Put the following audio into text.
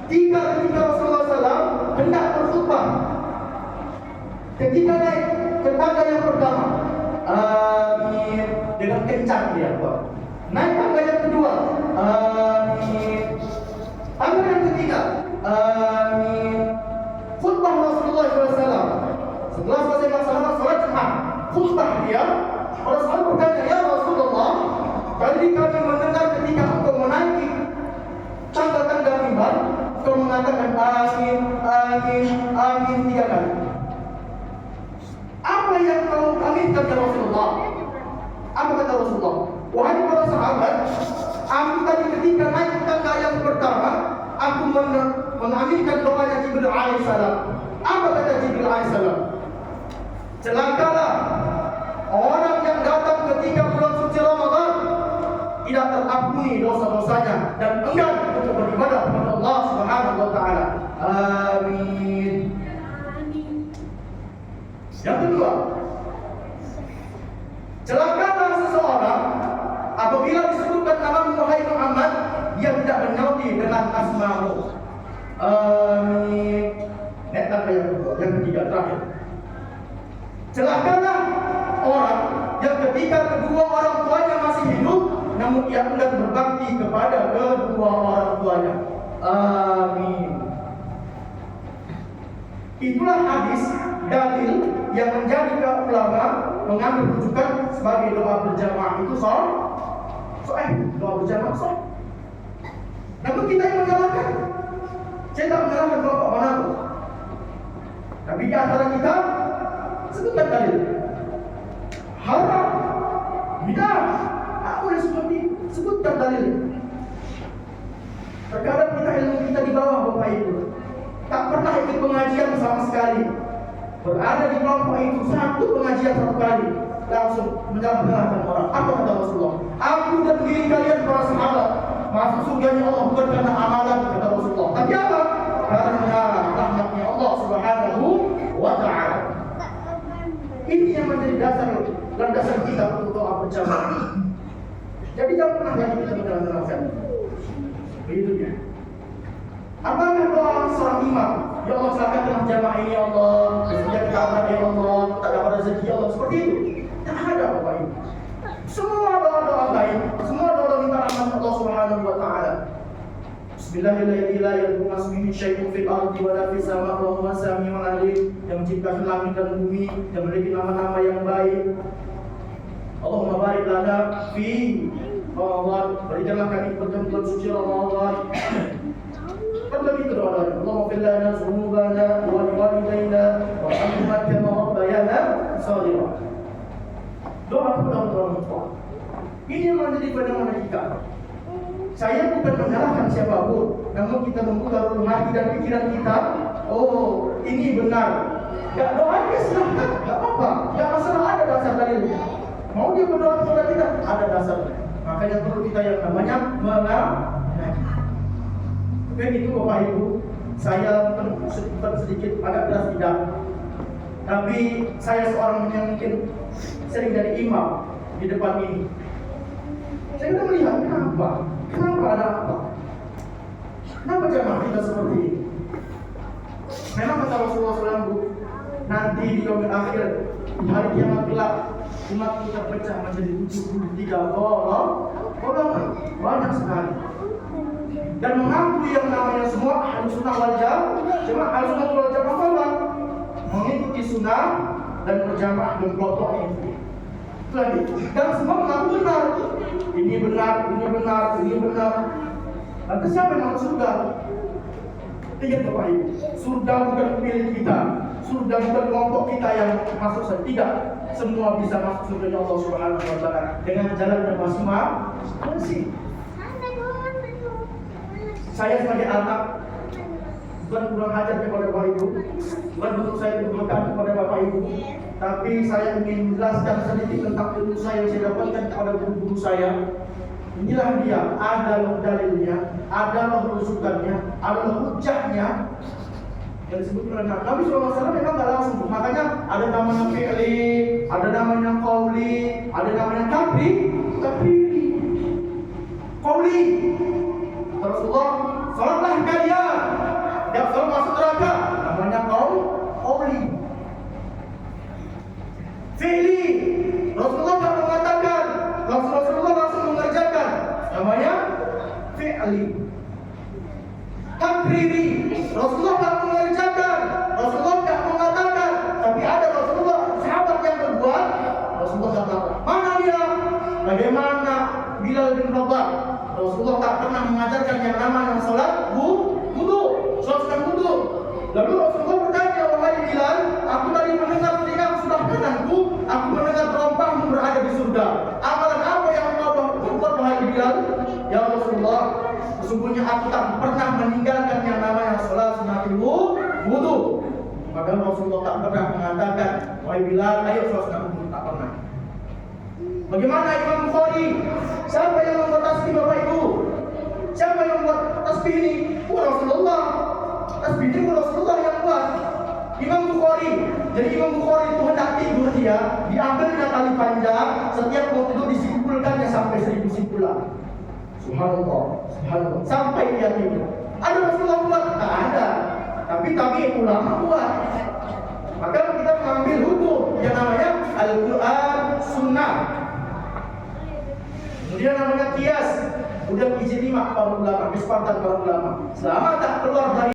ketika Rasulullah SAW hendak berkhutbah, ketika naik ke tangga yang pertama, amin, dengan kencang dia buat. Naik tangga yang kedua, amin. Tangga yang ketiga, amin. Khutbah Rasulullah SAW. Setelah selesai masalah salat Jumat, khutbah dia, para sahabat bertanya, ya Rasulullah, tadi kami mendengar ketika engkau menaiki tangga-tangga mimbar, engkau mengatakan amin, amin, amin 3 kali. Apa yang kau aminkan ya Rasulullah? Apa kata Rasulullah? Wahai para sahabat, aku tadi ketika naik tangga yang pertama, aku mengaminkan doanya Jibril alaihissalam. Apa kata Jibril alaihissalam? Celakalah orang yang datang ketika bulan suci Ramadan, tidak terampuni dosa-dosanya dan enggan untuk beribadah kepada Allah Subhanahu wa taala. Amin. Yang kedua, celakalah seseorang apabila disebutkan nama Muhammad Muhammad, dia tidak menyauti dengan asma-Mu. Amin. Yang ketiga terakhir. Celakalah orang yang ketika kedua orang tuanya masih hidup, namun ia enggan berbakti kepada kedua orang tuanya. Amin. Itulah hadis dalil yang menjadi ulama mengambil rujukan sebagai doa berjamaah itu doa berjamaah sahih. Namun kita yang menyalahkan, saya tak menyalahkan kelompok manapun. Tapi di antara kita sebutkan dalil haram, bidah, apa yang seperti sebutkan dalil. Terkadang kita ilmu kita di bawah Bapak Ibu, tak pernah ikut pengajian sama sekali. Berada di kelompok itu satu pengajian 1 kali, langsung menyalahkan orang. Apa kata Rasulullah? Aku dan diri kalian para sahabat masuk surganya Allah bukan karena amalan, kata Rasulullah. Tapi apa? Karena rahmatnya Allah Subhanahu wa ta'ala. Ini yang menjadi landasan kita untuk doa berjamaah. Jadi jangan pernah lagi kita menjalankan. Begitu ya. Apakah doa seorang imam? Ya Allah, silakan jamaah ini ya Allah, sejak kita ya Allah, tak dapat rezeki ya Allah, seperti itu. Tak ada Bapak Ibu. Semua doa-doa baik, semua doa minta rahmat Allah Subhanahu wa taala. Bismillahirrahmanirrahim. La yadurru ismihi syai'un fil ardi wa la fis samaa'i wa huwa samii'un 'aliim. Yang menciptakan langit dan bumi, yang memiliki nama-nama yang baik. Allahumma barik lana fi Ramadan. Berikanlah kami bulan suci Ramadan. Kan begitu doa-doa. Allahumma fir lana dzunubana wa liwalidayna warhamhuma kama rabbayana shaghira. Doa kepada orang tua. Ini yang menjadi fenomena kita. Saya bukan menyalahkan siapapun, namun kita membuka relung hati dan pikiran kita. Oh, ini benar. Gak doanya silahkan, gak apa-apa. Gak masalah, ada dasar dalilnya. Mau dia berdoa kepada kita, ada dasarnya. Makanya perlu kita yang namanya mengaji. Oke, itu Bapak Ibu. Saya sedikit agak keras tidak. Tapi saya seorang yang mungkin sering jadi imam di depan ini. Saya sudah melihat kenapa ada apa? Kenapa jamaah kita seperti ini? Memang kata Rasulullah SAW, nanti di yaumil akhir, di hari kiamat kelak, umat kita pecah menjadi 73 golongan, banyak sekali. Dan mengakui yang namanya semua Ahlus Sunnah wal Jamaah. Ahlus Sunnah wal Jamaah apa? Mengikuti sunnah dan berjamaah dan kelompok ini. Lagi. Dan semua mengaku benar. Ini benar, ini benar, ini benar. Lantas siapa yang masuk surga? Ingat Bapak Ibu, surga bukan milik kita. Surga bukan kelompok kita yang masuk saja. Tidak. Semua bisa masuk surga Allah Subhanahu wa taala dengan jalan yang masing-masing. Saya sebagai anak bukan kurang ajar kepada Bapak Ibu, bukan untuk saya berlekat kepada Bapak Ibu, tapi saya ingin menjelaskan sedikit tentang ilmu saya yang saya dapatkan kepada guru-guru saya. Inilah dia, ada dalilnya, ada rujukannya, ada hujahnya yang disebut oleh Nabi SAW. Memang nggak langsung, makanya ada namanya fi'li, ada namanya qauli, ada namanya kapri, qauli. Rasulullah, salatlah kalian takriri. Rasulullah tak mengerjakan, Rasulullah tak mengatakan, tapi ada Rasulullah sahabat yang berbuat. Rasulullah katakan, mana dia? Bagaimana Bilal bin Rabah? Rasulullah tak pernah mengajarkan yang namanya salat wudu, salat wudu. Lalu Rasulullah bertanya, wahai Bilal, aku tadi mendengar telingamu sebelah kananku, aku mendengar terompahmu berada di surga. Amalan apa yang kau perbuat wahai Bilal? Ya Rasulullah, sesungguhnya aku tak pernah meninggalkan yang namanya salat sunnatul wudu. Maka Rasulullah tak pernah mengatakan, wahai Bilal, ayo salat sunnatul wudu, tak pernah. Bagaimana Imam Bukhari? Siapa yang membuat tasbih Bapak Ibu? Siapa yang membuat tasbih ini? Rasulullah. Tasbih ini Rasulullah yang buat. Imam Bukhari. Jadi Imam Bukhari itu hendak tidur dia, diambilnya tali panjang, setiap mau tidur disimpulkannya sampai 1000 simpulan. Subhanallah, subhanallah. Sampai dia tidur. Ada Rasulullah buat? Tak ada. Tapi ulama buat. Maka kita mengambil hukum yang namanya Al-Quran Sunnah. Kemudian namanya kias, udah ijtimah para ulama, kesepakatan para ulama. Selama tak keluar dari